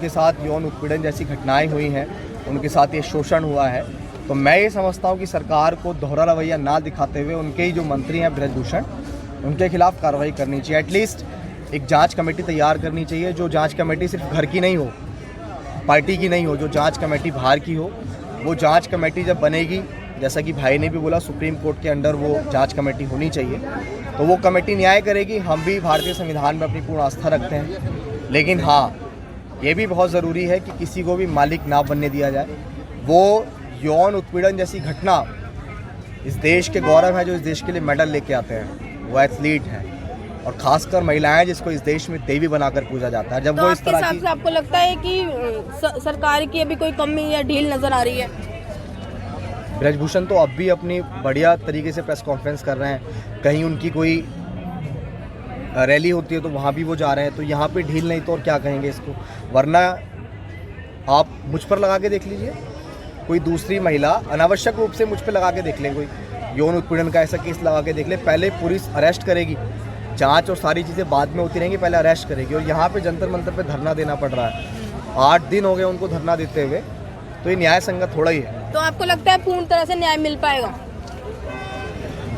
उनके साथ यौन उत्पीड़न जैसी घटनाएं हुई हैं, उनके साथ ये शोषण हुआ है, तो मैं ये समझता हूँ कि सरकार को दोहरा रवैया ना दिखाते हुए उनके ही जो मंत्री हैं ब्रजभूषण, उनके खिलाफ कार्रवाई करनी चाहिए। एटलीस्ट एक जांच कमेटी तैयार करनी चाहिए, जो जांच कमेटी सिर्फ घर की नहीं हो, पार्टी की नहीं हो, जो जांच कमेटी बाहर की हो। वो जांच कमेटी जब बनेगी, जैसा कि भाई ने भी बोला, सुप्रीम कोर्ट के अंडर वो जांच कमेटी होनी चाहिए, तो वो कमेटी न्याय करेगी। हम भी भारतीय संविधान में अपनी पूर्ण आस्था रखते हैं, लेकिन हाँ, ये भी बहुत ज़रूरी है कि किसी को भी मालिक ना बनने दिया जाए। वो यौन उत्पीड़न जैसी घटना इस देश के गौरव है, जो इस देश के लिए मेडल लेके आते हैं, वो एथलीट हैं, और खासकर महिलाएं जिसको इस देश में देवी बनाकर पूजा जाता है। जब तो वो इस तरह की, आपको लगता है कि सरकार की अभी कोई कमी या ढील नजर आ रही है? ब्रजभूषण तो अब भी अपनी बढ़िया तरीके से प्रेस कॉन्फ्रेंस कर रहे हैं, कहीं उनकी कोई रैली होती है तो वहाँ भी वो जा रहे हैं, तो यहाँ पे ढील नहीं तो और क्या कहेंगे इसको। वरना आप मुझ पर लगा के देख लीजिए, कोई दूसरी महिला अनावश्यक रूप से मुझ पर लगा के देख ले, कोई यौन उत्पीड़न का ऐसा केस लगा के देख ले, पहले पुलिस अरेस्ट करेगी, जांच और सारी चीज़ें बाद में होती रहेंगी, पहले अरेस्ट करेगी। और यहाँ पे जंतर मंतर पे धरना देना पड़ रहा है, 8 दिन हो गए उनको धरना देते हुए, तो ये न्याय संगत थोड़ा ही है। तो आपको लगता है पूर्ण तरह से न्याय मिल पाएगा?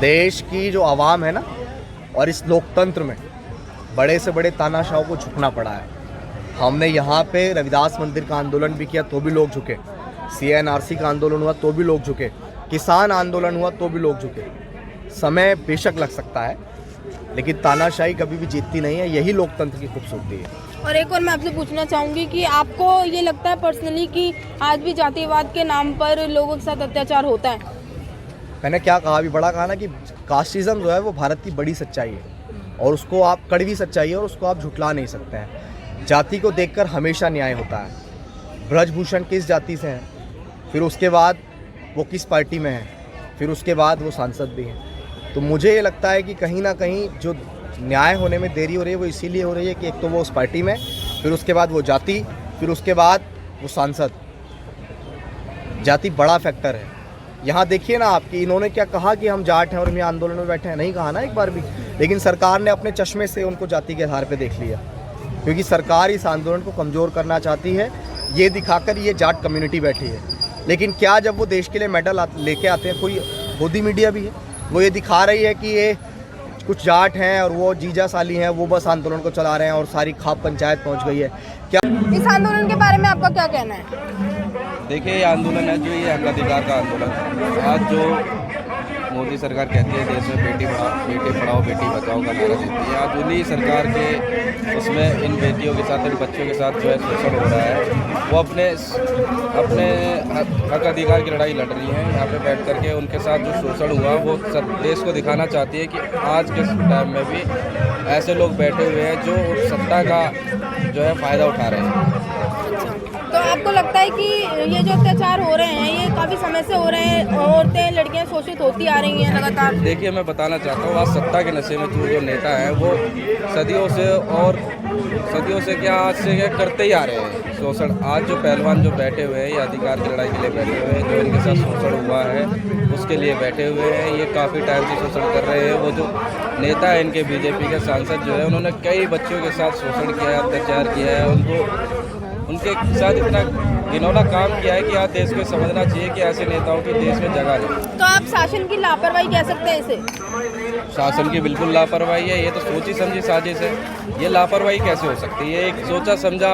देश की जो आवाम है ना, और इस लोकतंत्र में बड़े से बड़े तानाशाहों को झुकना पड़ा है। हमने यहाँ पे रविदास मंदिर का आंदोलन भी किया तो भी लोग झुके, CNRC का आंदोलन हुआ तो भी लोग झुके, किसान आंदोलन हुआ तो भी लोग झुके। समय बेशक लग सकता है, लेकिन तानाशाही कभी भी जीतती नहीं है, यही लोकतंत्र की खूबसूरती है। और एक और मैं आपसे पूछना चाहूँगी कि आपको ये लगता है पर्सनली कि आज भी जातिवाद के नाम पर लोगों के साथ अत्याचार होता है? मैंने क्या कहा, अभी बड़ा कहा ना कि कास्टिज्म जो है वो भारत की बड़ी सच्चाई है, और उसको आप, कड़वी सच्चाई है, और उसको आप झुठला नहीं सकते हैं। जाति को देखकर हमेशा न्याय होता है। ब्रजभूषण किस जाति से हैं, फिर उसके बाद वो किस पार्टी में हैं, फिर उसके बाद वो सांसद भी हैं। तो मुझे ये लगता है कि कहीं ना कहीं जो न्याय होने में देरी हो रही है वो इसीलिए हो रही है कि एक तो वो उस पार्टी में, फिर उसके बाद वो जाति, फिर उसके बाद वो सांसद। जाति बड़ा फैक्टर है। यहाँ देखिए ना आप कि इन्होंने क्या कहा कि हम जाट हैं और हम ये आंदोलन में बैठे हैं, नहीं कहा ना एक बार भी, लेकिन सरकार ने अपने चश्मे से उनको जाति के आधार पे देख लिया, क्योंकि सरकार इस आंदोलन को कमज़ोर करना चाहती है, ये दिखाकर ये जाट कम्युनिटी बैठी है। लेकिन क्या जब वो देश के लिए मेडल लेके आते हैं, कोई गोदी मीडिया भी है, वो ये दिखा रही है कि ये कुछ जाट हैं और वो जीजा साली हैं, वो बस आंदोलन को चला रहे हैं और सारी खाप पंचायत पहुंच गई है। क्या इस आंदोलन के बारे में आपका क्या कहना है? देखिए, ये आंदोलन है जो ये हक अधिकार का आंदोलन है। आज जो मोदी सरकार कहती है देश में बेटी पढ़ाओ बेटी बचाओ का नारा देती है, आज उन्हीं सरकार के उसमें इन बेटियों के साथ, इन बच्चों के साथ जो है शोषण हो रहा है। वो अपने हक अधिकार की लड़ाई लड़ रही हैं। यहाँ पे बैठ करके उनके साथ जो शोषण हुआ वो देश को दिखाना चाहती है कि आज के टाइम में भी ऐसे लोग बैठे हुए हैं जो सत्ता का जो है फ़ायदा उठा रहे हैं। तो आपको लगता है कि ये जो अत्याचार हो रहे हैं ये काफ़ी समय से हो रहे हैं, औरतें लड़कियां शोषित होती आ रही हैं लगातार? देखिए, मैं बताना चाहता हूँ, आज सत्ता के नशे में जो नेता हैं वो सदियों से क्या आज से क्या करते ही आ रहे हैं शोषण। आज जो पहलवान जो बैठे हुए हैं, ये अधिकार की लड़ाई के लिए बैठे हुए हैं, जो इनके साथ शोषण हुआ है उसके लिए बैठे हुए हैं, ये काफ़ी टाइम से शोषण कर रहे हैं। वो जो नेता है इनके बीजेपी के सांसद जो है, उन्होंने कई बच्चों के साथ शोषण किया है, अत्याचार किया है, उनके साथ इतना घिनौना काम किया है कि आज देश को समझना चाहिए कि ऐसे नेताओं की देश में जगह नहीं। तो आप शासन की लापरवाही कह सकते हैं इसे? शासन की बिल्कुल लापरवाही है, ये तो सोची समझी साजिश है। ये लापरवाही कैसे हो सकती है? ये एक सोचा समझा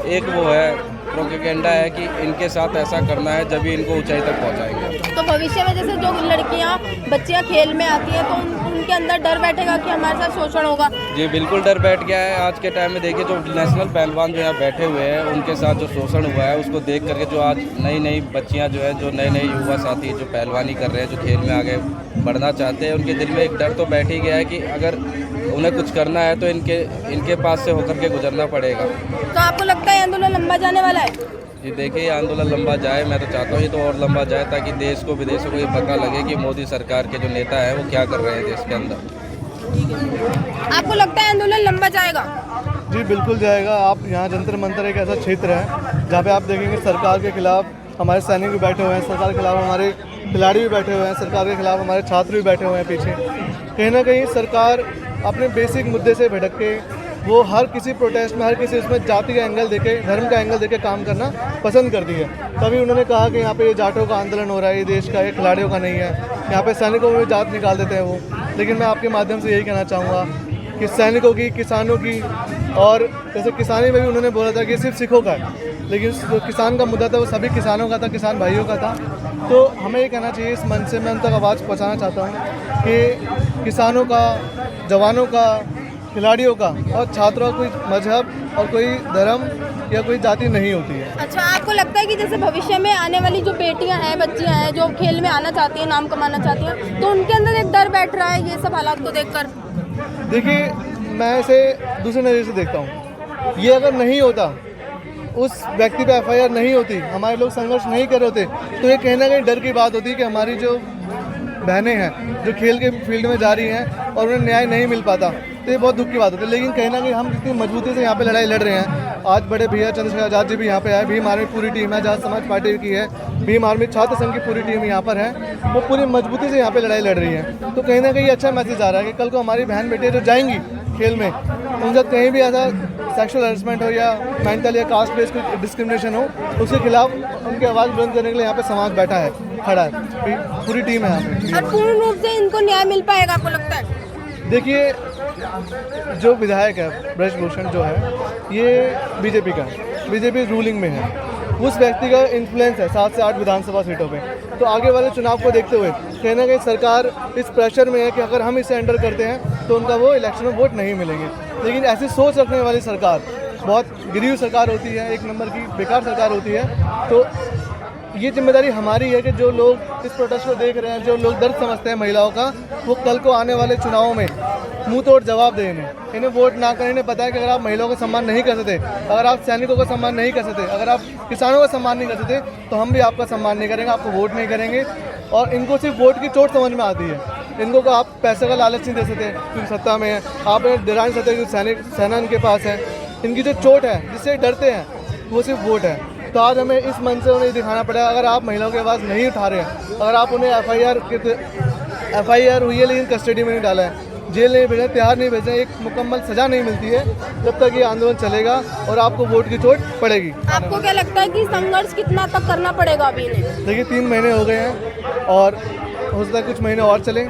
एक वो है, प्रोपेगेंडा है कि इनके साथ ऐसा करना है जब भी इनको ऊंचाई तक पहुंचाएंगे। तो भविष्य में जैसे जो लड़कियां बच्चियां खेल में आती हैं तो उनके अंदर डर बैठेगा कि हमारे साथ शोषण होगा? जी बिल्कुल, डर बैठ गया है। आज के टाइम में देखिए, जो नेशनल पहलवान जो यहाँ बैठे हुए हैं उनके साथ जो शोषण हुआ है उसको देख करके जो आज नई बच्चियाँ जो है, जो नए युवा साथी जो पहलवानी कर रहे हैं, जो खेल में आगे बढ़ना चाहते हैं, उनके दिल में एक डर तो बैठ ही गया है कि अगर उन्हें कुछ करना है तो इनके पास से होकर के गुजरना पड़ेगा। तो आपको लगता है आंदोलन लंबा जाने वाला है? जी देखिए, ये आंदोलन लंबा जाए, मैं तो चाहता हूँ ये तो और लंबा जाए, ताकि देश को, विदेशों को ये पता लगे कि मोदी सरकार के जो नेता हैं वो क्या कर रहे हैं देश के अंदर। आपको लगता है आंदोलन लंबा जाएगा? जी बिल्कुल जाएगा। आप यहाँ जंतर मंतर एक ऐसा क्षेत्र है जहाँ पे आप देखेंगे सरकार के खिलाफ हमारे सैनिक भी बैठे हुए हैं, सरकार के खिलाफ हमारे खिलाड़ी भी बैठे हुए हैं, सरकार के खिलाफ हमारे छात्र भी बैठे हुए हैं पीछे। कहीं ना कहीं सरकार अपने बेसिक मुद्दे से भटक के वो हर किसी प्रोटेस्ट में, हर किसी उसमें जाति का एंगल देके, धर्म का एंगल देके काम करना पसंद करती है। तभी उन्होंने कहा कि यहाँ पे ये जाटों का आंदोलन हो रहा है, ये देश का, ये खिलाड़ियों का नहीं है, यहाँ पे सैनिकों में जात निकाल देते हैं वो। लेकिन मैं आपके माध्यम से यही कहना चाहूँगा कि सैनिकों की, किसानों की, और जैसे किसानी में भी उन्होंने बोला था कि सिर्फ सिखों का है, लेकिन जो किसान का मुद्दा था वो सभी किसानों का था, किसान भाइयों का था। तो हमें ये कहना चाहिए, इस मंच से मैं उन तक आवाज़ पहुँचाना चाहता हूँ कि किसानों का, जवानों का, खिलाड़ियों का और छात्रों का कोई मजहब और कोई धर्म या कोई जाति नहीं होती है। अच्छा, आपको लगता है कि जैसे भविष्य में आने वाली जो बेटियां हैं, बच्चियां हैं, जो खेल में आना चाहती हैं, नाम कमाना चाहती हैं, तो उनके अंदर एक डर बैठ रहा है ये सब हालात को देखकर? देखिए, मैं इसे दूसरे नज़रिए से देखता हूँ। ये अगर नहीं होता, उस व्यक्ति पे एफआईआर नहीं होती, हमारे लोग संघर्ष नहीं कर रहे होते, तो ये कहीं ना कहीं डर की बात होती कि हमारी जो बहनें हैं जो खेल के फील्ड में जा रही हैं और उन्हें न्याय नहीं मिल पाता, तो ये बहुत दुख की बात होती है। लेकिन कहीं ना कहीं हम जितनी मजबूती से यहाँ पे लड़ाई लड़ रहे हैं, आज बड़े भैया चंद्रशेखर आज़ाद जी भी यहाँ पे आए, भीम आर्मी पूरी टीम है, आज़ाद समाज पार्टी की है, भीम आर्मी छात्र संघ की पूरी टीम यहाँ पर है, वो पूरी मजबूती से यहाँ पे लड़ाई लड़ रही है। तो कहीं ना कहीं अच्छा मैसेज आ रहा है कि कल को हमारी बहन बेटियाँ जो जाएंगी खेल में, उनसे कहीं भी ऐसा सेक्सुअल हरेसमेंट हो या मेंटल या कास्ट बेस्ड डिस्क्रिमिनेशन हो, उसके खिलाफ उनकी आवाज़ बुलंद करने के लिए यहाँ पे समाज बैठा है, खड़ा है, पूरी टीम है यहाँ पे। और पूर्ण रूप से इनको न्याय मिल पाएगा आपको लगता है? देखिए, जो विधायक है ब्रजभूषण जो है, ये बीजेपी का है, बीजेपी रूलिंग में है, उस व्यक्ति का इन्फ्लुएंस है 7 से 8 विधानसभा सीटों पे। तो आगे वाले चुनाव को देखते हुए कहीं ना कहीं सरकार इस प्रेशर में है कि अगर हम इसे एंटर करते हैं तो उनका वो इलेक्शन में वोट नहीं मिलेंगे। लेकिन ऐसी सोच रखने वाली सरकार बहुत गिरी हुई सरकार होती है, एक नंबर की बेकार सरकार होती है। तो ये जिम्मेदारी हमारी है कि जो लोग इस प्रोटेस्ट को देख रहे हैं, जो लोग दर्द समझते हैं महिलाओं का, वो कल को आने वाले चुनावों में मुंह तोड़ जवाब दें। इन्हें वोट ना करें। इन्हें पता है कि अगर आप महिलाओं का सम्मान नहीं कर सकते, अगर आप सैनिकों का सम्मान नहीं कर सकते, अगर आप किसानों का सम्मान नहीं कर सकते, तो हम भी आपका सम्मान नहीं करेंगे, आपको वोट नहीं करेंगे। और इनको सिर्फ वोट की चोट समझ में आती है। इनको को आप पैसे का लालच नहीं दे सकते क्योंकि सत्ता में है, आप इन्हें डरा नहीं सकते क्योंकि सेना इनके पास है। इनकी जो चोट है, जिससे डरते हैं, वो सिर्फ वोट है। तो आज हमें इस मंच से उन्हें दिखाना पड़ेगा, अगर आप महिलाओं की आवाज़ नहीं उठा रहे हैं, अगर आप उन्हें एफआईआर हुई है लेकिन कस्टडी में नहीं डाला है, जेल नहीं भेजा, तिहाड़ नहीं भेजा, एक मुकम्मल सज़ा नहीं मिलती है, जब तक ये आंदोलन चलेगा और आपको वोट की चोट पड़ेगी। आपको क्या लगता है कि संघर्ष कितना तक करना पड़ेगा अभी इन्हें? देखिए, 3 महीने हो गए हैं और हो सकता है कुछ महीने और चलें।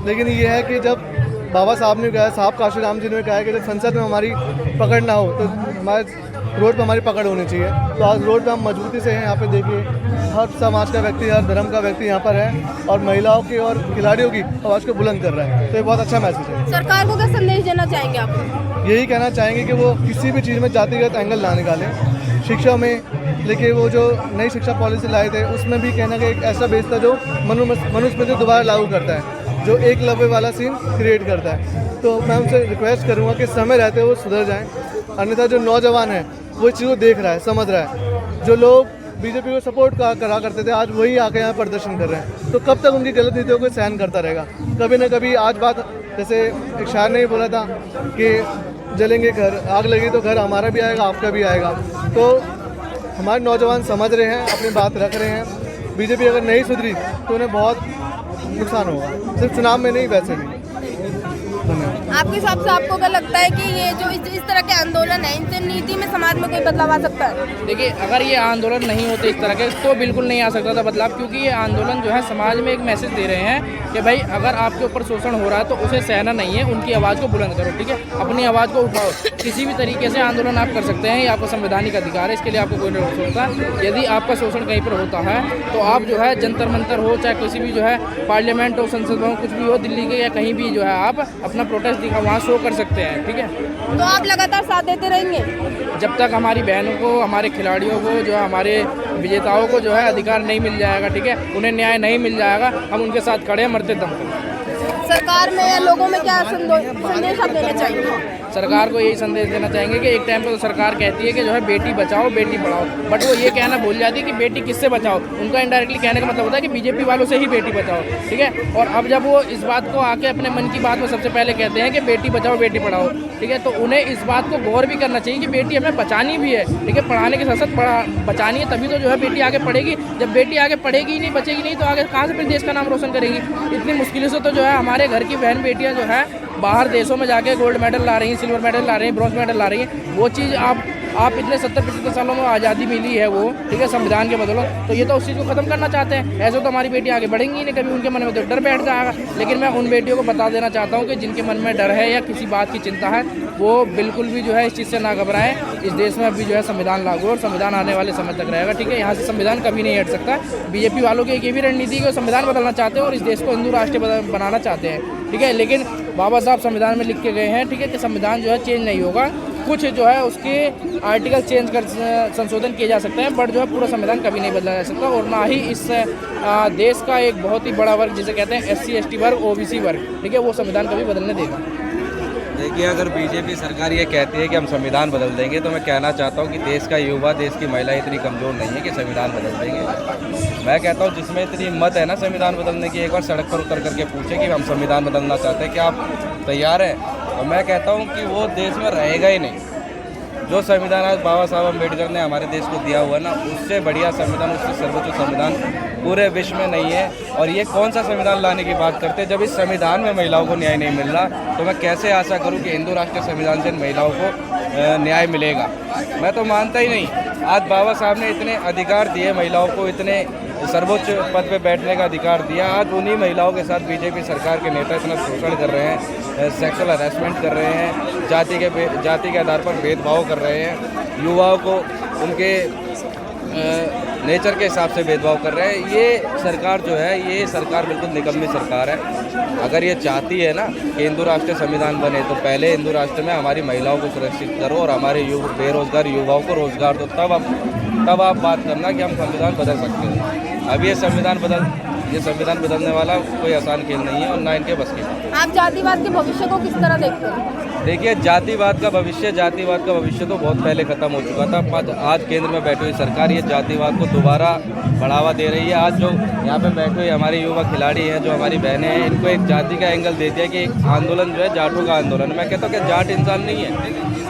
लेकिन ये है कि जब बाबा साहब ने कहा, साहब काशी राम जी ने कहा है कि जब संसद में हमारी पकड़ ना हो तो हमारे रोड पे हमारी पकड़ होनी चाहिए। तो आज रोड पे हम मजबूती से हैं। यहाँ पे देखिए, हर समाज का व्यक्ति, हर धर्म का व्यक्ति यहाँ पर है और महिलाओं की और खिलाड़ियों की आवाज़ को बुलंद कर रहा है। तो ये बहुत अच्छा मैसेज है। सरकार को क्या संदेश देना चाहेंगे आप? यही कहना चाहेंगे कि वो किसी भी चीज़ में जातिगत एंगल ना निकालें। शिक्षा में लेकिन वो जो नई शिक्षा पॉलिसी लाए थे, उसमें भी कहना कि एक ऐसा बेस था जो मनुष्य में जो दोबारा लागू करता है, जो एकलव्य वाला सीन क्रिएट करता है। तो मैं उनसे रिक्वेस्ट करूँगा कि समय रहते वो सुधर जाएं, अन्यथा जो नौजवान है वो इस चीज़ को देख रहा है, समझ रहा है। जो लोग बीजेपी को सपोर्ट करा करते थे, आज वही आके यहाँ प्रदर्शन कर रहे हैं। तो कब तक उनकी गलत नीतियों को सहन करता रहेगा? कभी ना कभी आज बात, जैसे एक शायर ने बोला था कि जलेंगे घर, आग लगी तो घर हमारा भी आएगा, आपका भी आएगा। तो हमारे नौजवान समझ रहे हैं, अपनी बात रख रहे हैं। बीजेपी अगर नहीं सुधरी तो उन्हें बहुत नुकसान होगा, सिर्फ चुनाव में नहीं, वैसे भी। आपके हिसाब से आपको क्या लगता है कि ये जो इस तरह के आंदोलन है, इनसे नीति में समाज में कोई बदलाव आ सकता है? देखिए, अगर ये आंदोलन नहीं होते इस तरह के तो बिल्कुल नहीं आ सकता था बदलाव, क्योंकि ये आंदोलन जो है समाज में एक मैसेज दे रहे हैं कि भाई अगर आपके ऊपर शोषण हो रहा है तो उसे सहना नहीं है, उनकी आवाज़ को बुलंद करो, ठीक है, अपनी आवाज़ को उठाओ। किसी भी तरीके से आंदोलन आप कर सकते हैं, ये आपका संवैधानिक अधिकार है, इसके लिए आपको कोई नहीं रोक सकता। यदि आपका शोषण कहीं पर होता है तो आप जो है जंतर मंतर हो, चाहे किसी भी जो है पार्लियामेंट हो, संसद भवन, कुछ भी हो, दिल्ली के या कहीं भी जो है आप अपना प्रोटेस्ट दिखा, वहाँ शो कर सकते हैं, ठीक है। तो आप लगातार साथ देते रहेंगे जब तक हमारी बहनों को, हमारे खिलाड़ियों को, जो है हमारे विजेताओं को जो है अधिकार नहीं मिल जाएगा, ठीक है, उन्हें न्याय नहीं मिल जाएगा, हम उनके साथ खड़े हैं मरते दम तक। सरकार में या लोगों में क्या संदेश आप देना चाहेंगे? सरकार को यही संदेश देना चाहेंगे कि एक टाइम पर तो सरकार कहती है कि जो है बेटी बचाओ बेटी पढ़ाओ, बट वो ये कहना भूल जाती है कि बेटी किससे बचाओ। उनका इनडायरेक्टली कहने का मतलब होता है कि बीजेपी वालों से ही बेटी बचाओ, ठीक है। और अब जब वो इस बात को आके अपने मन की बात में सबसे पहले कहते हैं कि बेटी बचाओ बेटी पढ़ाओ, ठीक है, तो उन्हें इस बात को गौर भी करना चाहिए कि बेटी हमें बचानी भी है, ठीक है, पढ़ाने के साथ साथ बचानी है, तभी तो जो है बेटी आगे पढ़ेगी। जब बेटी आगे पढ़ेगी ही नहीं, बचेगी नहीं, तो आगे कहाँ से फिर देश का नाम रोशन करेगी? इतनी मुश्किलों से तो जो है हमारे हमारे घर की बहन बेटियां जो है बाहर देशों में जाके गोल्ड मेडल ला रही हैं, सिल्वर मेडल ला रही हैं, ब्रॉन्ज मेडल ला रही हैं, वो चीज़ आप इतने 70-75 सालों में आज़ादी मिली है वो, ठीक है, संविधान के बदौलत, तो ये तो उस चीज़ को ख़त्म करना चाहते हैं। ऐसे तो हमारी बेटियां आगे बढ़ेंगी ही नहीं, कभी उनके मन में तो डर बैठ जाएगा। लेकिन मैं उन बेटियों को बता देना चाहता हूँ कि जिनके मन में डर है या किसी बात की चिंता है, वो बिल्कुल भी जो है इस चीज़ से ना घबराएं। इस देश में अभी जो है संविधान लागू और संविधान आने वाले समय तक रहेगा, ठीक है, यहाँ से संविधान कभी नहीं हट सकता। बीजेपी वालों की एक ये भी रणनीति है कि संविधान बदलना चाहते हैं और इस देश को हिंदू राष्ट्र बनाना चाहते हैं, ठीक है, लेकिन बाबा साहब संविधान में लिख के गए हैं, ठीक है, कि संविधान जो है चेंज नहीं होगा, कुछ जो है उसके आर्टिकल चेंज कर संशोधन किए जा सकते हैं, बट जो है पूरा संविधान कभी नहीं बदला जा सकता। और ना ही इस देश का एक बहुत ही बड़ा वर्ग जिसे कहते हैं SC ST वर्ग, OBC वर्ग, ठीक है, वो संविधान कभी बदलने देगा। देखिए, अगर बीजेपी सरकार ये कहती है कि हम संविधान बदल देंगे, तो मैं कहना चाहता हूँ कि देश का युवा, देश की महिला इतनी कमज़ोर नहीं है कि संविधान बदल देंगे। मैं कहता हूँ जिसमें इतनी हिम्मत है ना संविधान बदलने की, एक बार सड़क पर उतर करके पूछे कि हम संविधान बदलना चाहते हैं, क्या आप तैयार हैं? और मैं कहता हूँ कि वो देश में रहेगा ही नहीं। जो संविधान आज बाबा साहब अम्बेडकर ने हमारे देश को दिया हुआ ना, उससे बढ़िया संविधान, उससे सर्वोच्च संविधान पूरे विश्व में नहीं है। और ये कौन सा संविधान लाने की बात करते हैं? जब इस संविधान में महिलाओं को न्याय नहीं मिल रहा, तो मैं कैसे आशा करूं कि हिंदू राष्ट्रीय संविधान से महिलाओं को न्याय मिलेगा? मैं तो मानता ही नहीं। आज बाबा साहब ने इतने अधिकार दिए महिलाओं को, इतने सर्वोच्च पद पे बैठने का अधिकार दिया, आज उन्हीं महिलाओं के साथ बीजेपी सरकार के नेता इतना शोषण कर रहे हैं, सेक्सुअल हरासमेंट कर रहे हैं, जाति के आधार पर भेदभाव कर रहे हैं, युवाओं को उनके नेचर के हिसाब से भेदभाव कर रहे हैं। ये सरकार जो है, ये सरकार बिल्कुल निकम्मी सरकार है। अगर ये चाहती है ना कि हिंदू राष्ट्रीय संविधान बने, तो पहले हिंदू राष्ट्र में हमारी महिलाओं को सुरक्षित करो और हमारे बेरोजगार युवाओं को रोजगार दो, तब आप बात करना कि हम संविधान बदल सकते हैं। अब ये संविधान बदलने वाला कोई आसान खेल नहीं है और ना इनके बस की। आप जातिवाद के भविष्य को किस तरह देखते हैं? देखिए, जातिवाद का भविष्य तो बहुत पहले ख़त्म हो चुका था। आज केंद्र में बैठी हुई सरकार ये जातिवाद को दोबारा बढ़ावा दे रही है। आज जो यहाँ पे बैठे हुए हमारे युवा खिलाड़ी हैं, जो हमारी बहनें हैं, इनको एक जाति का एंगल दे दिया कि एक आंदोलन जो है जाटों का आंदोलन। मैं कहता हूँ कि जाट इंसान नहीं है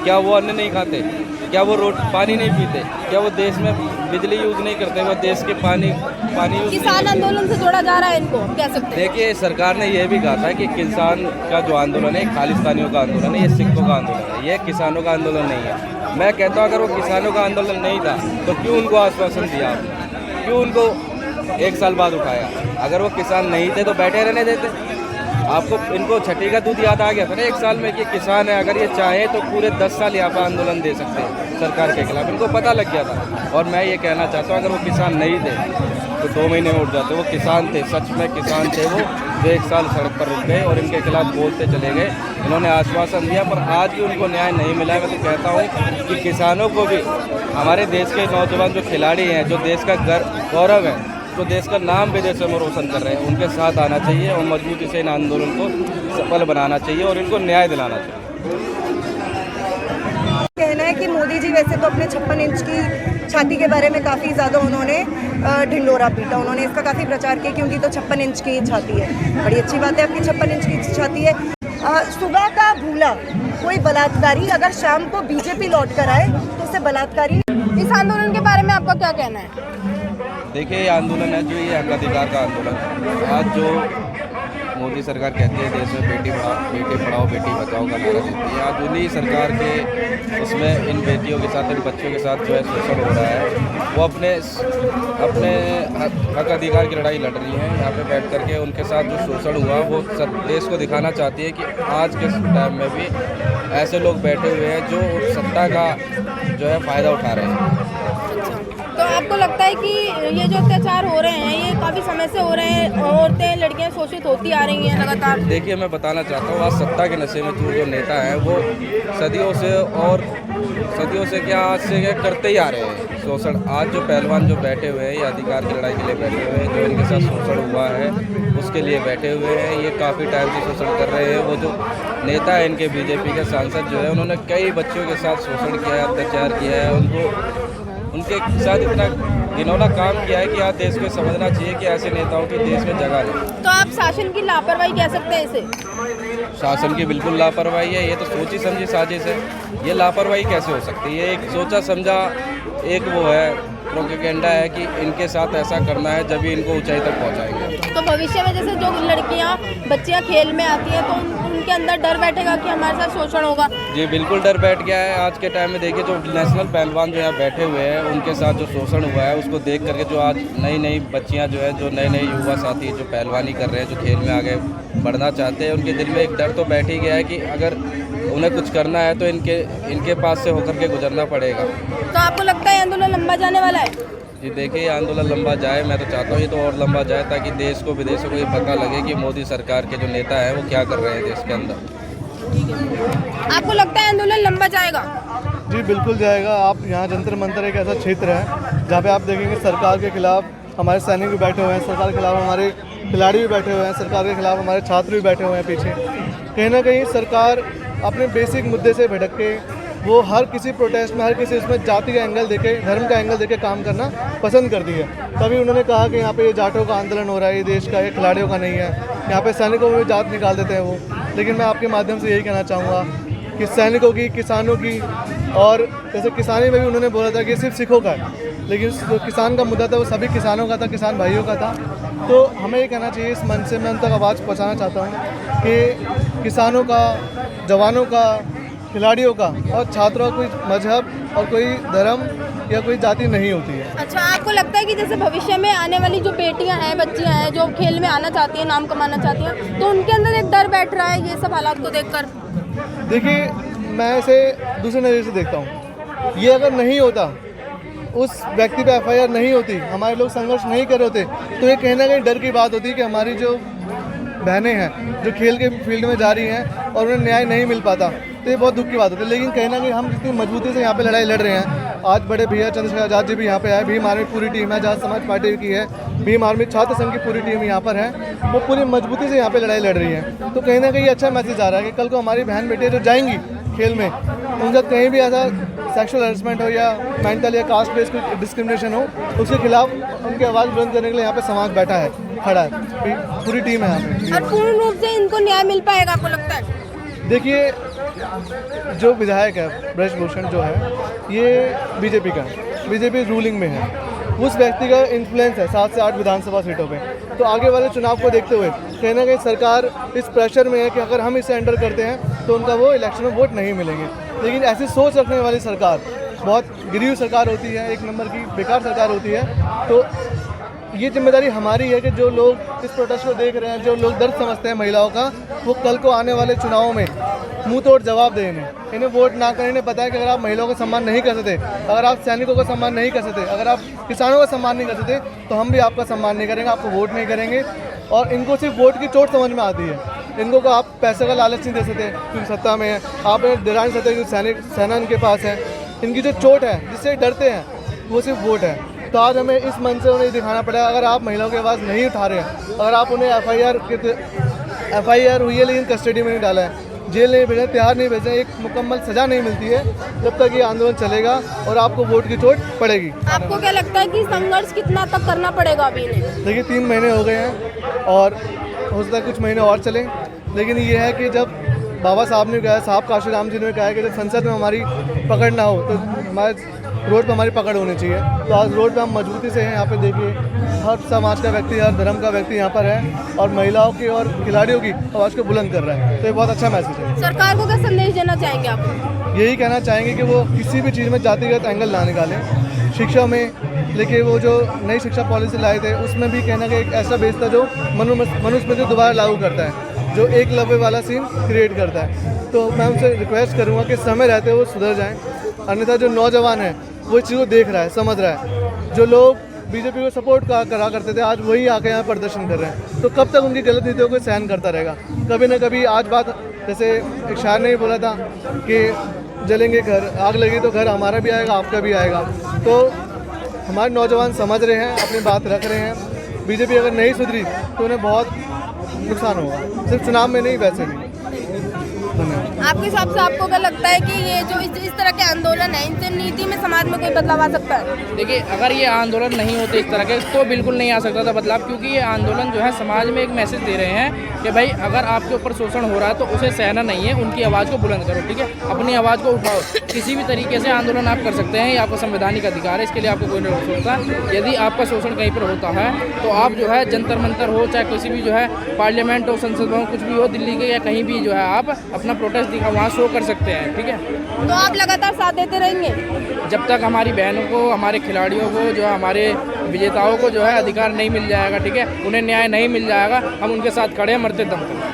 क्या? वो अन्न नहीं खाते क्या? वो पानी नहीं पीते क्या? वो देश में बिजली यूज़ नहीं करते? वो देश के पानी यूज़। किसान आंदोलन से जोड़ा जा रहा है इनको, कह सकते हैं। देखिए, सरकार ने यह भी कहा था कि किसान का जो आंदोलन है खालिस्तानियों का आंदोलन है, ये सिखों का आंदोलन है, ये किसानों का आंदोलन नहीं है। मैं कहता हूँ अगर वो किसानों का आंदोलन नहीं था तो क्यों उनको आश्वासन दिया आपने? क्यों उनको 1 साल बाद उठाया? अगर वो किसान नहीं थे तो बैठे रहने देते। आपको इनको छठी का दूध याद आ गया था ना 1 साल में कि किसान है, अगर ये चाहे तो पूरे 10 साल यहाँ पर आंदोलन दे सकते हैं सरकार के खिलाफ। इनको पता लग गया था। और मैं ये कहना चाहता हूँ अगर वो किसान नहीं थे तो 2 महीने में उठ जाते। वो किसान थे, सच में किसान थे वो, जो 1 साल सड़क पर रुक गए और इनके खिलाफ बोलते चले गए। इन्होंने आश्वासन दिया पर आज भी उनको न्याय नहीं मिला है। मैं तो कहता हूँ कि किसानों को भी, हमारे देश के नौजवान जो खिलाड़ी हैं, जो देश का गौरव है, तो देश का नाम विदेशों में रोशन कर रहे हैं, उनके साथ आना चाहिए और मजबूती से इन आंदोलन को सफल बनाना चाहिए और इनको न्याय दिलाना चाहिए। कहना है कि मोदी जी वैसे तो अपने 56 इंच की छाती के बारे में काफ़ी ज़्यादा उन्होंने ढिंडोरा पीटा, उन्होंने इसका काफ़ी प्रचार किया कि उनकी तो 56 इंच की छाती है। बड़ी अच्छी बात है, आपकी 56 इंच की छाती है। सुबह का भूला कोई बलात्कारी अगर शाम को बीजेपी लौट कर आए तो उसे बलात्कारी। इस आंदोलन के बारे में आपका क्या कहना है? देखिए, ये आंदोलन है जो ये हक अधिकार का आंदोलन। आज जो मोदी सरकार कहती है देश में बेटी पढ़ाओ बेटी बचाओ का नारा देती है, आज उन्हीं सरकार के उसमें इन बेटियों के साथ, इन बच्चों के साथ जो है शोषण हो रहा है। वो अपने हक अधिकार की लड़ाई लड़ रही हैं। यहाँ पे बैठ करके उनके साथ जो शोषण हुआ वो देश को दिखाना चाहती है कि आज के टाइम में भी ऐसे लोग बैठे हुए हैं जो सत्ता का जो है फ़ायदा उठा रहे हैं। तो आपको लगता है कि ये जो अत्याचार हो रहे हैं ये काफ़ी समय से हो रहे हैं, औरतें लड़कियां शोषित होती आ रही हैं लगातार? देखिए, मैं बताना चाहता हूँ आज सत्ता के नशे में जो नेता हैं वो सदियों से क्या आज से क्या करते ही आ रहे हैं शोषण। आज जो पहलवान जो बैठे हुए हैं, ये अधिकार की लड़ाई के लिए बैठे हुए हैं, जो इनके साथ शोषण हुआ है उसके लिए बैठे हुए हैं। ये काफ़ी टाइम से शोषण कर रहे हैं। वो जो नेता है इनके बीजेपी के सांसद जो है, उन्होंने कई बच्चों के साथ शोषण किया है, अत्याचार किया है, उनके साथ इतना घिनौना काम किया है कि आज देश को समझना चाहिए कि ऐसे नेताओं की देश में जगह नहीं। तो आप शासन की लापरवाही कह सकते हैं इसे? शासन की बिल्कुल लापरवाही है। ये तो सोची समझी साजिश है। ये लापरवाही कैसे हो सकती है? ये एक सोचा समझा एक वो है प्रोपेगेंडा है कि इनके साथ ऐसा करना है, जब भी इनको ऊंचाई तक पहुंचाएंगे। तो भविष्य में जैसे जो लड़कियां बच्चियां खेल में आती हैं तो उनके अंदर डर बैठेगा कि हमारे साथ शोषण होगा। जी बिल्कुल डर बैठ गया है। आज के टाइम में देखिए जो नेशनल पहलवान जो यहाँ बैठे हुए हैं उनके साथ जो शोषण हुआ है उसको देख करके जो आज नई नई बच्चियाँ जो है, जो नए नए युवा साथी जो पहलवानी कर रहे हैं, जो खेल में आगे बढ़ना चाहते हैं, उनके दिल में एक डर तो बैठ ही गया है कि अगर उन्हें कुछ करना है तो इनके पास से होकर के गुजरना पड़ेगा। तो आपको लगता है आंदोलन लंबा जाने वाला है? जी देखिए आंदोलन लंबा जाए, मैं तो चाहता हूँ ये तो और लंबा जाए, ताकि देश को विदेशों को ये पता लगे कि मोदी सरकार के जो नेता हैं वो क्या कर रहे हैं देश के अंदर। आपको लगता है आंदोलन लंबा जाएगा? जी बिल्कुल जाएगा। आप यहाँ जंतर मंतर एक ऐसा क्षेत्र है जहाँ पे आप देखेंगे सरकार के खिलाफ हमारे सैनिक भी बैठे हुए हैं, सरकार के खिलाफ हमारे खिलाड़ी भी बैठे हुए हैं, सरकार के खिलाफ हमारे छात्र भी बैठे हुए हैं पीछे। कहीं ना कहीं सरकार अपने बेसिक मुद्दे से भटक के वो हर किसी प्रोटेस्ट में, हर किसी उसमें जाति का एंगल देके, धर्म का एंगल देके काम करना पसंद करती है। तभी उन्होंने कहा कि यहाँ पे ये जाटों का आंदोलन हो रहा है, ये देश का, ये खिलाड़ियों का नहीं है, यहाँ पे सैनिकों में जात निकाल देते हैं वो। लेकिन मैं आपके माध्यम से यही कहना चाहूँगा कि सैनिकों की, किसानों की, और जैसे किसानी में भी उन्होंने बोला था कि सिर्फ सिखों का है, लेकिन जो किसान का मुद्दा था वो सभी किसानों का था, किसान भाइयों का था। तो हमें ये कहना चाहिए, इस मंच से मैं उन तक आवाज़ पहुँचाना चाहता हूँ कि किसानों का, जवानों का, खिलाड़ियों का और छात्रों का कोई मजहब और कोई धर्म या कोई जाति नहीं होती है। अच्छा, आपको लगता है कि जैसे भविष्य में आने वाली जो बेटियां हैं, बच्चियां हैं, जो खेल में आना चाहती हैं, नाम कमाना चाहती हैं, तो उनके अंदर एक डर बैठ रहा है ये सब हालात को देखकर? देखिए, मैं इसे दूसरे नज़रिए से देखता हूँ। ये अगर नहीं होता, उस व्यक्ति पे एफआईआर नहीं होती, हमारे लोग संघर्ष नहीं कर रहे होते, तो ये कहीं ना कहीं डर की बात होती कि हमारी जो बहनें हैं जो खेल के फील्ड में जा रही हैं और उन्हें न्याय नहीं मिल पाता, तो ये बहुत दुख की बात होती है। लेकिन कहीं ना कहीं हम जितनी मजबूती से यहाँ पे लड़ाई लड़ रहे हैं, आज बड़े भैया चंद्रशेखर आज़ाद जी भी यहाँ पे आए, भीम आर्मी पूरी टीम है, जहाँ समाज पार्टी की है, भीम आर्मी छात्र संघ की पूरी टीम यहाँ पर है, वो पूरी मजबूती से यहाँ पे लड़ाई लड़ रही है। तो कहीं ना कहीं अच्छा मैसेज आ रहा है कि कल को हमारी बहन बेटियाँ जो जाएंगी खेल में, उनके साथ कहीं भी ऐसा सेक्सुअल हरेसमेंट हो या मेंटल या कास्ट बेस्ड डिस्क्रिमिनेशन हो, उसके खिलाफ उनकी आवाज़ बुलंद करने के लिए यहाँ पे समाज बैठा है, खड़ा है, पूरी टीम है यहाँ पे। और पूर्ण रूप से इनको न्याय मिल पाएगा आपको लगता है? देखिए, जो विधायक है ब्रजभूषण जो है, ये बीजेपी का है, बीजेपी रूलिंग में है, उस व्यक्ति का इन्फ्लुएंस है 7 से 8 विधानसभा सीटों पे। तो आगे वाले चुनाव को देखते हुए कहीं ना कहीं सरकार इस प्रेशर में है कि अगर हम इसे एंटर करते हैं तो उनका वो इलेक्शन में वोट नहीं मिलेंगे। लेकिन ऐसी सोच रखने वाली सरकार बहुत गिरी हुई सरकार होती है, एक नंबर की बेकार सरकार होती है। तो ये जिम्मेदारी हमारी है कि जो लोग इस प्रोटेस्ट को देख रहे हैं, जो लोग दर्द समझते हैं महिलाओं का, वो कल को आने वाले चुनावों में मुंह तोड़ जवाब दें। इन्हें वोट ना करें। इन्हें पता है कि अगर आप महिलाओं का सम्मान नहीं कर सकते, अगर आप सैनिकों का सम्मान नहीं कर सकते, अगर आप किसानों का सम्मान नहीं कर सकते, तो हम भी आपका सम्मान नहीं करेंगे, आपको वोट नहीं करेंगे। और इनको सिर्फ वोट की चोट समझ में आती है। इनको को आप पैसे का लालच नहीं दे सकते क्योंकि सत्ता में है, आप इन्हें डरा नहीं सकते क्योंकि सेना इनके पास है। इनकी जो चोट है, जिससे डरते हैं, वो सिर्फ वोट है। तो आज हमें इस मंच से उन्हें दिखाना पड़ेगा, अगर आप महिलाओं की आवाज़ नहीं उठा रहे हैं, अगर आप उन्हें एफआईआर हुई है लेकिन कस्टडी में नहीं डाला है, जेल नहीं भेजा, तिहाड़ नहीं भेजा, एक मुकम्मल सज़ा नहीं मिलती है, जब तक ये आंदोलन चलेगा और आपको वोट की चोट पड़ेगी। आपको क्या लगता है कि संघर्ष कितना तक करना पड़ेगा अभी इन्हें? देखिए, 3 महीने हो गए हैं और हो सकता है कुछ महीने और चलें। लेकिन ये है कि जब बाबा साहब ने कहा, साहब काशीराम जी ने कहा कि जब संसद में हमारी पकड़ ना हो तो हमारे रोड पे हमारी पकड़ होनी चाहिए। तो आज रोड पे हम मजबूती से हैं। यहाँ पे देखिए, हर समाज का व्यक्ति, हर धर्म का व्यक्ति यहाँ पर है और महिलाओं की और खिलाड़ियों की आवाज़ को बुलंद कर रहा है। तो ये बहुत अच्छा मैसेज है। सरकार को क्या संदेश देना चाहेंगे आप? यही कहना चाहेंगे कि वो किसी भी चीज़ में जातिगत एंगल ना निकालें। शिक्षा में लेकिन वो जो नई शिक्षा पॉलिसी लाए थे, उसमें भी कहना कि एक ऐसा बेस था जो मनुस्मृति दोबारा लागू करता है, जो एकलव्य वाला सीन क्रिएट करता है। तो मैं उनसे रिक्वेस्ट करूँगा कि समय रहते वो सुधर जाएँ, अन्यथा जो नौजवान है वो इस चीज़ को देख रहा है, समझ रहा है। जो लोग बीजेपी को सपोर्ट करा करते थे, आज वही आके यहाँ प्रदर्शन कर रहे हैं। तो कब तक उनकी गलत नीतियों को सहन करता रहेगा? कभी ना कभी आज बात, जैसे एक शायर ने ही बोला था कि जलेंगे घर, आग लगी तो घर हमारा भी आएगा, आपका भी आएगा। तो हमारे नौजवान समझ रहे हैं, अपनी बात रख रहे हैं। बीजेपी अगर नहीं सुधरी तो उन्हें बहुत नुकसान होगा, सिर्फ चुनाव में नहीं, वैसे भी। धन्यवाद। आपके हिसाब से आपको क्या लगता है कि ये जो इस तरह के आंदोलन है इनसे नीति में समाज में कोई बदलाव आ सकता है? देखिए, अगर ये आंदोलन नहीं होते इस तरह के तो बिल्कुल नहीं आ सकता था बदलाव, क्योंकि ये आंदोलन जो है समाज में एक मैसेज दे रहे हैं कि भाई अगर आपके ऊपर शोषण हो रहा है तो उसे सहना नहीं है, उनकी आवाज़ को बुलंद करो, ठीक है, अपनी आवाज़ को उठाओ। किसी भी तरीके से आंदोलन आप कर सकते हैं, ये आपका संवैधानिक अधिकार है, इसके लिए आपको कोई नहीं रोक सकता। यदि आपका शोषण कहीं पर होता है तो आप जो है जंतर मंतर हो, चाहे किसी भी जो है पार्लियामेंट हो, संसद भवन कुछ भी हो, दिल्ली के या कहीं भी जो है आप अपना प्रोटेस्ट दिखा वहाँ शो कर सकते हैं, ठीक है। तो आप लगातार साथ देते रहेंगे? जब तक हमारी बहनों को, हमारे खिलाड़ियों को, जो है हमारे विजेताओं को जो है अधिकार नहीं मिल जाएगा, ठीक है, उन्हें न्याय नहीं मिल जाएगा, हम उनके साथ खड़े हैं मरते दम तक।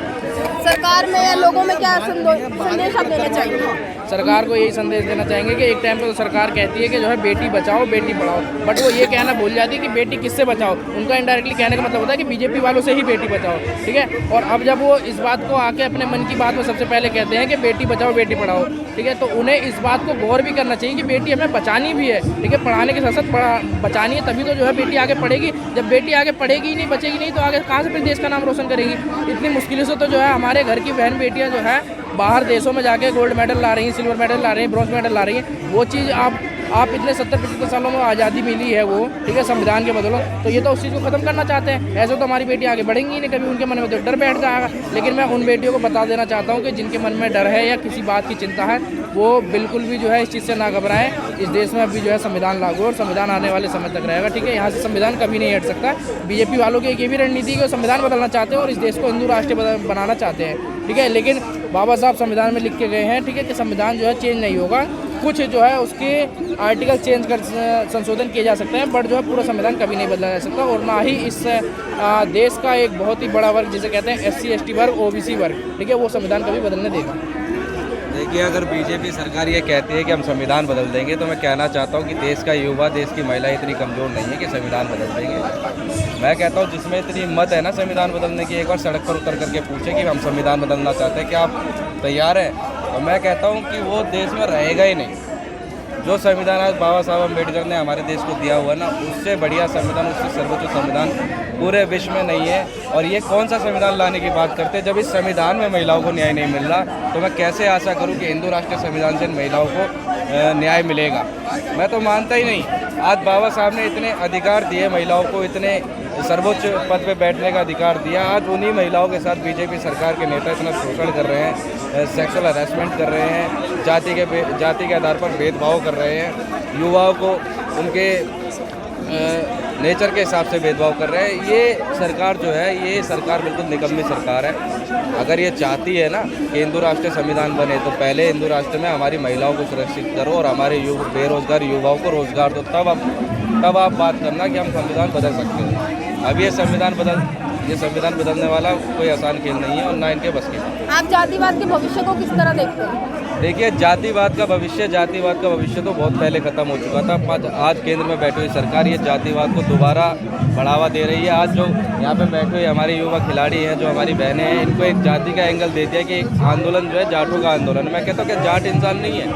सरकार में या लोगों में क्या संदेश आप देना चाहेंगे? सरकार को यही संदेश देना चाहेंगे कि एक टाइम पर तो सरकार कहती है कि जो है बेटी बचाओ बेटी पढ़ाओ, बट वो ये कहना भूल जाती है कि बेटी किससे बचाओ। उनका इनडायरेक्टली कहने का मतलब होता है कि बीजेपी वालों से ही बेटी बचाओ, ठीक है। और अब जब वो इस बात को आके अपने मन की बात में सबसे पहले कहते हैं कि बेटी बचाओ बेटी पढ़ाओ, ठीक है, तो उन्हें इस बात को गौर भी करना चाहिए कि बेटी हमें बचानी भी है, ठीक है, पढ़ाने के साथ साथ बचानी है, तभी तो जो है बेटी आगे पढ़ेगी। जब बेटी आगे पढ़ेगी ही नहीं, बचेगी नहीं, तो आगे कहाँ से फिर देश का नाम रोशन करेगी? इतनी मुश्किलों से तो जो है हमारे घर की बहन बेटियाँ जो है बाहर देशों में जाके गोल्ड मेडल ला रही हैं, सिल्वर मेडल ला रही हैं, ब्रॉन्ज मेडल ला रही हैं। वो चीज़ आप इतने 70-75 सालों में आज़ादी मिली है वो, ठीक है, संविधान के बदौलत, तो ये तो उस चीज़ को ख़त्म करना चाहते हैं। ऐसे तो हमारी बेटियाँ आगे बढ़ेंगी ही नहीं, कभी उनके मन में तो डर बैठ जाएगा। लेकिन मैं उन बेटियों को बता देना चाहता हूँ कि जिनके मन में डर है या किसी बात की चिंता है, वो बिल्कुल भी जो है इस चीज़ से ना घबराएं। इस देश में अभी जो है संविधान लागू और संविधान आने वाले समय तक रहेगा, ठीक है, यहाँ से संविधान कभी नहीं हट सकता। बीजेपी वालों की एक ये भी रणनीति है कि संविधान बदलना चाहते हैं और इस देश को हिंदू राष्ट्र बनाना चाहते हैं, ठीक है, लेकिन बाबा साहब संविधान में लिख के गए हैं, ठीक है, कि संविधान जो है चेंज नहीं होगा। कुछ जो है उसके आर्टिकल चेंज कर संशोधन किए जा सकते हैं, बट जो है पूरा संविधान कभी नहीं बदला जा सकता। और ना ही इस देश का एक बहुत ही बड़ा वर्ग जिसे कहते हैं SC/ST वर्ग, OBC वर्ग, ठीक है, वो संविधान कभी बदलने देगा। देखिए, अगर बीजेपी सरकार ये कहती है कि हम संविधान बदल देंगे, तो मैं कहना चाहता हूँ कि देश का युवा, देश की महिला इतनी कमज़ोर नहीं है कि संविधान बदल देंगे। मैं कहता हूँ जिसमें इतनी हिम्मत है ना संविधान बदलने की, एक बार सड़क पर उतर करके पूछे कि हम संविधान बदलना चाहते हैं, क्या आप तैयार हैं? और मैं कहता हूँ कि वो देश में रहेगा ही नहीं। जो संविधान आज बाबा साहब अम्बेडकर ने हमारे देश को दिया हुआ ना, उससे बढ़िया संविधान, उससे सर्वोच्च संविधान पूरे विश्व में नहीं है। और ये कौन सा संविधान लाने की बात करते हैं? जब इस संविधान में महिलाओं को न्याय नहीं मिल रहा, तो मैं कैसे आशा करूं कि हिंदू राष्ट्रीय संविधान से महिलाओं को न्याय मिलेगा? मैं तो मानता ही नहीं। आज बाबा साहब ने इतने अधिकार दिए महिलाओं को, इतने सर्वोच्च पद पे बैठने का अधिकार दिया, आज उन्हीं महिलाओं के साथ बीजेपी सरकार के नेता इतना शोषण कर रहे हैं, सेक्सुअल हरासमेंट कर रहे हैं, जाति के आधार पर भेदभाव कर रहे हैं, युवाओं को उनके नेचर के हिसाब से भेदभाव कर रहे हैं। ये सरकार जो है, ये सरकार बिल्कुल निकम्मी सरकार है। अगर ये चाहती है ना कि हिंदू राष्ट्रीय संविधान बने, तो पहले हिंदू राष्ट्र में हमारी महिलाओं को सुरक्षित करो और हमारे बेरोजगार युवाओं को रोजगार दो, तब आप बात करना कि हम संविधान बदल सकते हैं। अब ये संविधान बदलने वाला कोई आसान खेल नहीं है और ना इनके बस की। आप जातिवाद के भविष्य को किस तरह देखते हैं? देखिए, जातिवाद का भविष्य तो बहुत पहले ख़त्म हो चुका था। आज केंद्र में बैठी हुई सरकार ये जातिवाद को दोबारा बढ़ावा दे रही है। आज जो यहाँ पे बैठे हुए हमारे युवा खिलाड़ी हैं, जो हमारी बहनें हैं, इनको एक जाति का एंगल दे दिया कि एक आंदोलन जो है जाटों का आंदोलन। मैं कहता हूँ कि जाट इंसान नहीं है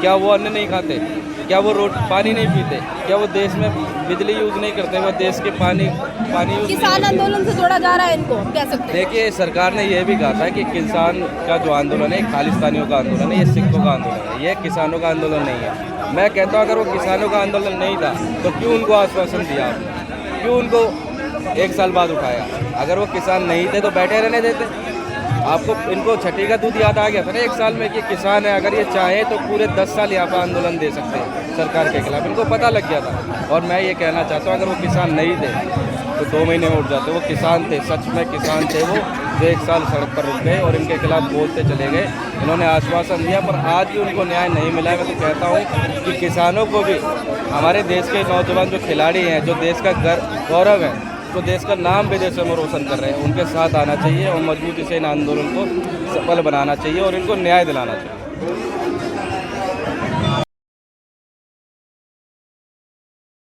क्या? वो अन्न नहीं खाते क्या? वो पानी नहीं पीते क्या? वो देश में बिजली यूज़ नहीं करते? वो देश के पानी यूज़। किसान आंदोलन से जोड़ा जा रहा है इनको, कह सकते हैं। देखिए, सरकार ने यह भी कहा था कि किसान का जो आंदोलन है खालिस्तानियों का आंदोलन है, ये सिखों का आंदोलन है, ये किसानों का आंदोलन नहीं है। मैं कहता हूँ अगर वो किसानों का आंदोलन नहीं था तो क्यों उनको आश्वासन दिया आपने? क्यों उनको 1 साल बाद उठाया? अगर वो किसान नहीं थे तो बैठे रहने देते। आपको इनको छठी का दूध याद आ गया था ना 1 साल में कि किसान है, अगर ये चाहे तो पूरे 10 साल यहाँ पर आंदोलन दे सकते हैं सरकार के खिलाफ। इनको पता लग गया था। और मैं ये कहना चाहता हूँ अगर वो किसान नहीं थे तो 2 महीने में उठ जाते। वो किसान थे, सच में किसान थे वो, जो 1 साल सड़क पर रुक गए और इनके खिलाफ बोलते चले गए। इन्होंने आश्वासन दिया पर आज भी उनको न्याय नहीं मिला है। मैं तो कहता हूँ कि किसानों को भी, हमारे देश के नौजवान जो खिलाड़ी हैं, जो देश का गौरव है, तो देश का नाम विदेशों में रोशन कर रहे हैं, उनके साथ आना चाहिए और मजबूती से इन आंदोलन को सफल बनाना चाहिए और इनको न्याय दिलाना चाहिए।